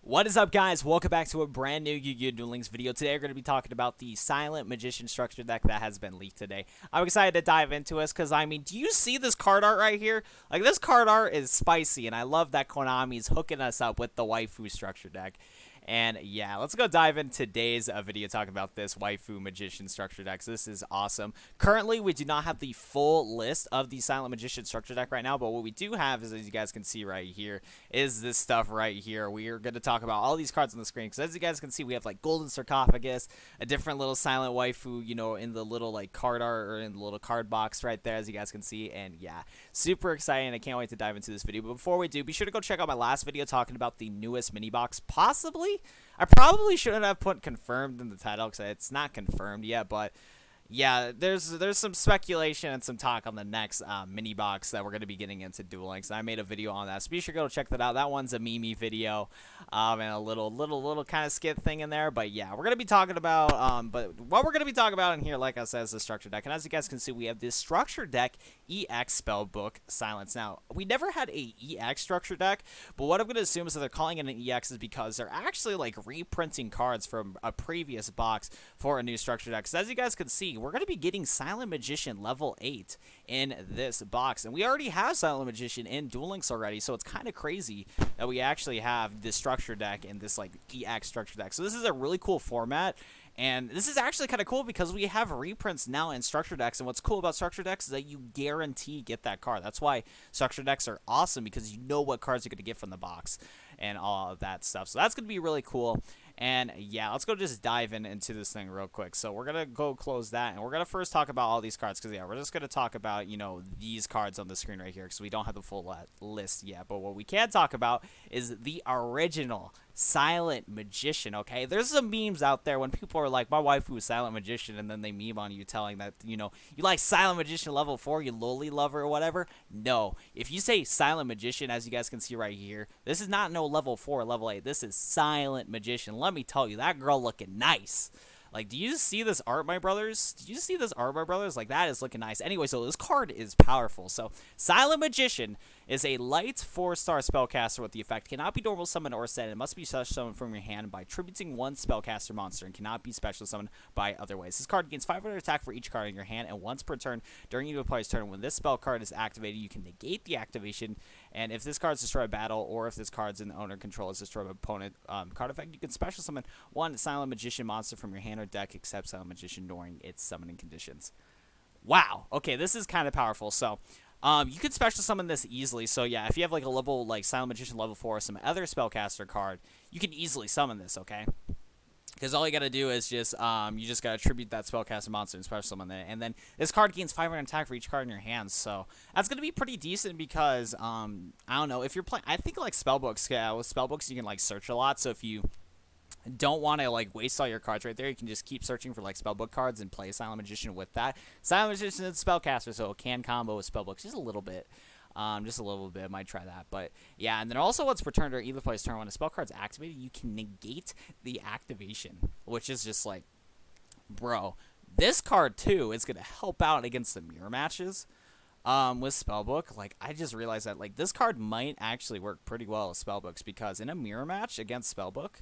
What is up, guys? Welcome back to a brand new Yu-Gi-Oh! Duel Links video. Today we're going to be talking about the Silent Magician structure deck that has been leaked today. I'm excited to dive into this because, I mean, do you see this card art right here? Like, this card art is spicy, and I love that Konami's hooking us up with the waifu structure deck. And yeah, let's go dive into today's video talking about this waifu magician structure decks. This is awesome. Currently, we do not have the full list of the Silent Magician structure deck right now, but what we do have is, as you guys can see right here, is this stuff right here. We are going to talk about all these cards on the screen because, as you guys can see, we have like Golden Sarcophagus, a different little silent waifu, you know, in the little like card art or in the little card box right there, as you guys can see. And yeah, super exciting. I can't wait to dive into this video. But before we do, be sure to go check out my last video talking about the newest mini box, possibly. I probably shouldn't have put confirmed in the title because it's not confirmed yet, but yeah, there's some speculation and some talk on the next mini box that we're going to be getting into Duel Links. And I made a video on that, so be sure to go check that out. That one's a meme video and a little kind of skit thing in there. But yeah, we're going to be talking about but what we're going to be talking about in here, like I said, is the structure deck. And as you guys can see, we have this structure deck EX Spellbook Silence. Now, we never had a EX structure deck, but what I'm going to assume is that they're calling it an EX is because they're actually like reprinting cards from a previous box for a new structure deck. So as you guys can see, we're going to be getting Silent Magician level 8 in this box. And we already have Silent Magician in Duel Links already, so it's kind of crazy that we actually have this structure deck in this like EX structure deck. So this is a really cool format. And this is actually kind of cool because we have reprints now in structure decks. And what's cool about structure decks is that you guarantee get that card. That's why structure decks are awesome, because you know what cards you're going to get from the box and all of that stuff. So that's going to be really cool. And yeah, let's go just dive into this thing real quick. So we're going to go close that, and we're going to first talk about all these cards, because yeah, we're just going to talk about, you know, these cards on the screen right here, because we don't have the full list yet. But what we can talk about is the original Silent Magician. Okay, there's some memes out there when people are like, my waifu is Silent Magician, and then they meme on you telling that, you know, you like Silent Magician level 4, you loli lover or whatever. No, if you say Silent Magician, as you guys can see right here, this is not no level 4 or level 8. This is Silent Magician. Let me tell you, that girl looking nice. Like, do you see this art, my brothers? Do you see this art, my brothers? Like, that is looking nice. Anyway, so this card is powerful. So, Silent Magician is a light 4-star spellcaster with the effect cannot be normal summoned or set. It must be special summoned from your hand by tributing one spellcaster monster and cannot be special summoned by other ways. This card gains 500 attack for each card in your hand, and once per turn during your player's turn, when this spell card is activated, you can negate the activation. And if this card is destroyed by battle, or if this card's in owner control is destroyed by opponent card effect, you can special summon one Silent Magician monster from your hand or deck, except Silent Magician during its summoning conditions. Wow. Okay, this is kind of powerful. So, you could special summon this easily. So yeah, if you have like a level like Silent Magician level 4 or some other spellcaster card, you can easily summon this. Okay. Because all you gotta do is just you just gotta tribute that spellcaster monster and special summon it, and then this card gains 500 attack for each card in your hands. So that's gonna be pretty decent because I don't know, if you're playing. I think like spellbooks. Yeah, with spellbooks you can like search a lot. So if you don't want to like waste all your cards right there, you can just keep searching for like spellbook cards and play Silent Magician with that. Silent Magician is spellcaster, so it can combo with spellbooks just a little bit. Might try that. But yeah, and then also what's returned during either player's turn, when a spell card's activated, you can negate the activation, which is just like, bro, this card too is gonna help out against the mirror matches with spellbook. Like, I just realized that like this card might actually work pretty well with spellbooks, because in a mirror match against spellbook,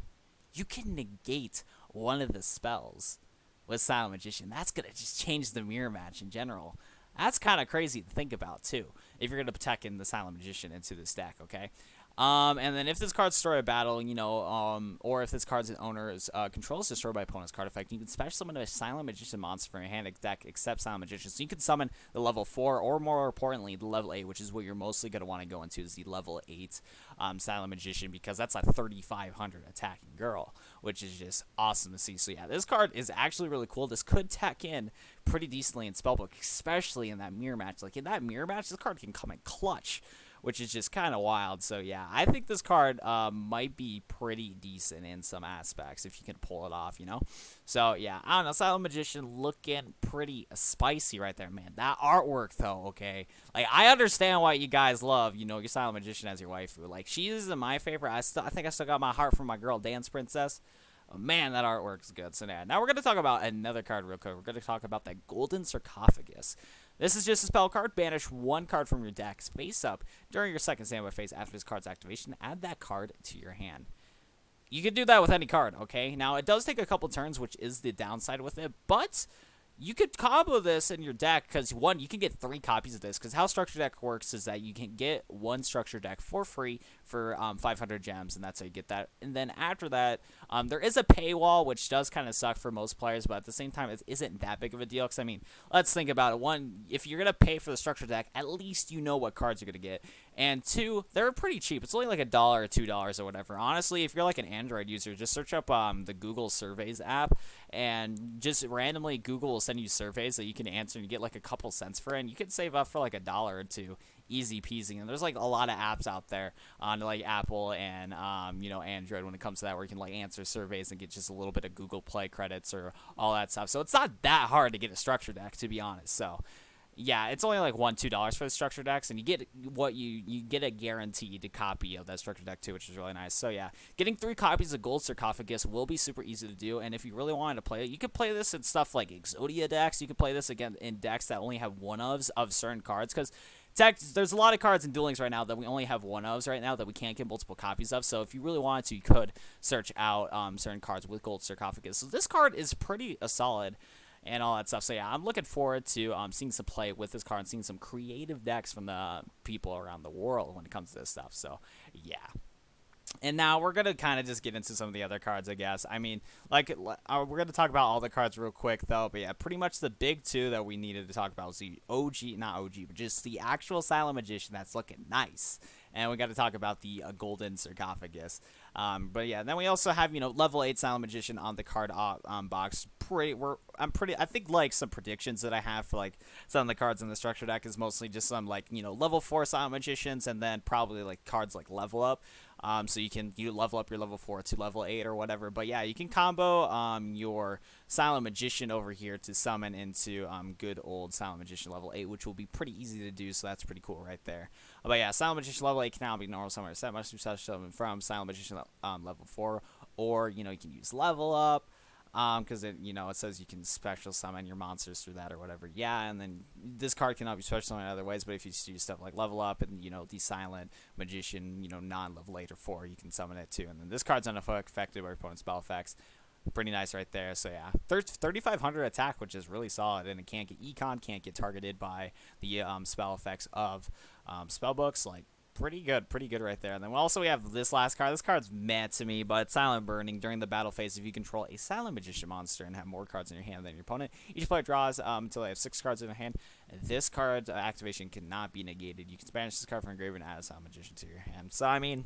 you can negate one of the spells with Silent Magician. That's gonna just change the mirror match in general. That's kind of crazy to think about, too, if you're going to protect in the Silent Magician into this deck, okay? And then if this card's destroyed by battle, you know, or if this card's owner's control is destroyed by opponent's card effect, you can special summon a Silent Magician monster from your hand deck, except Silent Magician. So you can summon the level 4, or more importantly, the level 8, which is what you're mostly going to want to go into, is the level 8 Silent Magician, because that's a 3,500 attacking girl, which is just awesome to see. So yeah, this card is actually really cool. This could tack in pretty decently in Spellbook, especially in that mirror match. Like, in that mirror match, this card can come in clutch, which is just kind of wild. So yeah, I think this card might be pretty decent in some aspects if you can pull it off, you know? So yeah, I don't know, Silent Magician looking pretty spicy right there, man. That artwork though, okay? Like, I understand why you guys love, you know, your Silent Magician as your waifu. Like, she is my favorite. I think I still got my heart from my girl Dance Princess. Oh, man, that artwork's good. So yeah, now we're going to talk about another card real quick. We're going to talk about that Golden Sarcophagus. This is just a spell card. Banish one card from your deck face up during your second standby phase. After this card's activation, add that card to your hand. you could do that with any card, okay? Now, it does take a couple turns, which is the downside with it, but you could combo this in your deck because, one, you can get 3 copies of this because how Structure Deck works is that you can get 1 Structure Deck for free for 500 gems, and that's how you get that. And then after that, there is a paywall, which does kind of suck for most players, but at the same time, it isn't that big of a deal because, I mean, let's think about it. 1, if you're going to pay for the Structure Deck, at least you know what cards you're going to get. And 2, they're pretty cheap. It's only like $1 or $2 or whatever. Honestly, if you're like an Android user, just search up the Google Surveys app, and just randomly Google will send you surveys that you can answer, and you get like a couple cents for it, and you can save up for like $1 or $2. Easy peasy. And there's like a lot of apps out there on like Apple and Android when it comes to that, where you can like answer surveys and get just a little bit of Google Play credits or all that stuff. So it's not that hard to get a structure deck, to be honest. So yeah, it's only like $1-2 for the structure decks, and you get what you get a guaranteed copy of that structure deck too, which is really nice. So yeah, getting 3 copies of Gold Sarcophagus will be super easy to do, and if you really wanted to play it, you could play this in stuff like Exodia decks. You could play this again in decks that only have one-ofs of certain cards, because there's a lot of cards in Duel Links right now that we only have one-ofs right now that we can't get multiple copies of. So if you really wanted to, you could search out certain cards with Gold Sarcophagus. So this card is pretty solid and all that stuff. So yeah, I'm looking forward to seeing some play with this card and seeing some creative decks from the people around the world when it comes to this stuff. So yeah. And now we're going to kind of just get into some of the other cards, I guess. I mean, like, we're going to talk about all the cards real quick, though. But yeah, pretty much the big 2 that we needed to talk about was the not OG, but just the actual Silent Magician that's looking nice. And we got to talk about the Golden Sarcophagus. But yeah, then we also have, level 8 Silent Magician on the card box. I think like some predictions that I have for like some of the cards in the structure deck is mostly just some like, level 4 Silent Magicians, and then probably like cards like Level Up. So you level up your level 4 to level 8 or whatever. But yeah, you can combo your Silent Magician over here to summon into good old Silent Magician level 8, which will be pretty easy to do, so that's pretty cool right there. But yeah, Silent Magician level 8 can now be normal summon. Set must be such summon from Silent Magician level 4, or you can use Level Up. Because it says you can special summon your monsters through that or whatever. Yeah, and then this card cannot be special summoned in other ways, but if you use stuff like Level Up and the Silent Magician, non-level 8 or 4, you can summon it too. And then this card's unaffected by your opponent's spell effects. Pretty nice right there. So yeah, 3,500 attack, which is really solid, and it can't get econ, can't get targeted by the spell effects of spellbooks. Like, pretty good right there. And then also we have this last card. This card's mad to me, but Silent Burning. During the battle phase, if you control a Silent Magician monster and have more cards in your hand than your opponent, each player draws until they have 6 cards in their hand. This card's activation cannot be negated. You can banish this card from your graveyard and add a Silent Magician to your hand. So I mean,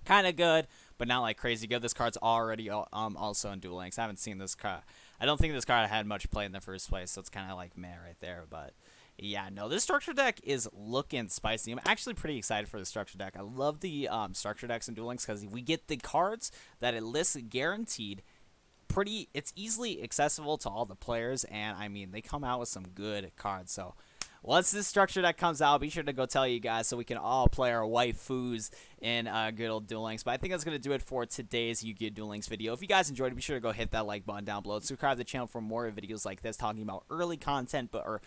kind of good, but not like crazy good. This card's already also in Duel Links. I haven't seen this card. I don't think this card had much play in the first place, so it's kind of like meh right there, but yeah, no, this structure deck is looking spicy. I'm actually pretty excited for the structure deck. I love the structure decks in Duel Links because we get the cards that it lists guaranteed. It's easily accessible to all the players, and I mean, they come out with some good cards. So once this structure deck comes out, be sure to go tell you guys so we can all play our waifus in good old Duel Links. But I think that's going to do it for today's Yu-Gi-Oh! Duel Links video. If you guys enjoyed it, be sure to go hit that like button down below. Subscribe to the channel for more videos like this, talking about early content, or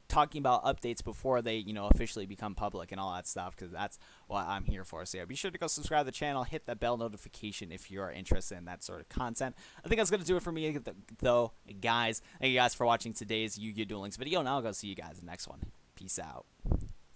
talking about updates before they, officially become public and all that stuff, because that's what I'm here for. So yeah, be sure to go subscribe to the channel, hit that bell notification if you are interested in that sort of content. I think that's going to do it for me, though, guys. Thank you guys for watching today's Yu-Gi-Oh! Duel Links video, and I'll go see you guys in the next one. Peace out.